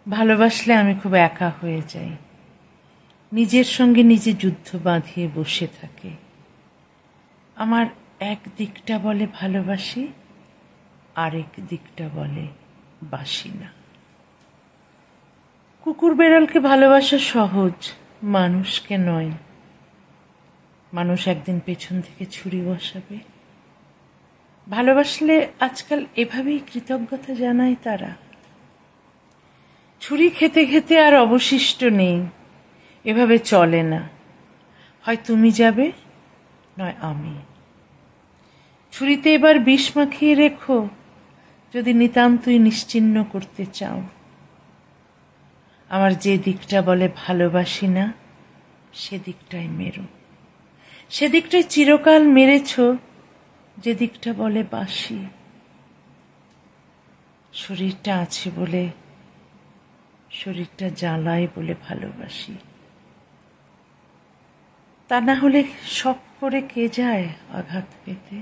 ভালোবাসলে আমি খুব একা হয়ে যাই, নিজের সঙ্গে নিজে যুদ্ধ বাঁধিয়ে বসে থাকে। আমার এক দিকটা বলে ভালোবাসি, আরেক দিকটা বলে বাসি না। কুকুর বেড়ালকে ভালোবাসা সহজ, মানুষকে নয়। মানুষ একদিন পেছন থেকে ছুরি বসাবে। ভালোবাসলে আজকাল এভাবেই কৃতজ্ঞতা জানায় তারা। ছুরি খেতে খেতে আর অবশিষ্ট নেই, এভাবে চলে না। হয় তুমি যাবে, নয় আমি। ছুরিতে এবার বিষ মাখিয়ে রেখো, যদি নিতান্তই নিশ্চিহ্ন করতে চাও। আমার যে দিকটা বলে ভালোবাসি না, সেদিকটাই মেরো। সেদিকটাই চিরকাল মেরেছ, যে দিকটা বলে বাসি। শরীরটা আছে বলে, শরীরটা জ্বালায় বলে ভালোবাসি। তা না হলে শখ করে কে যায় আঘাত পেতে।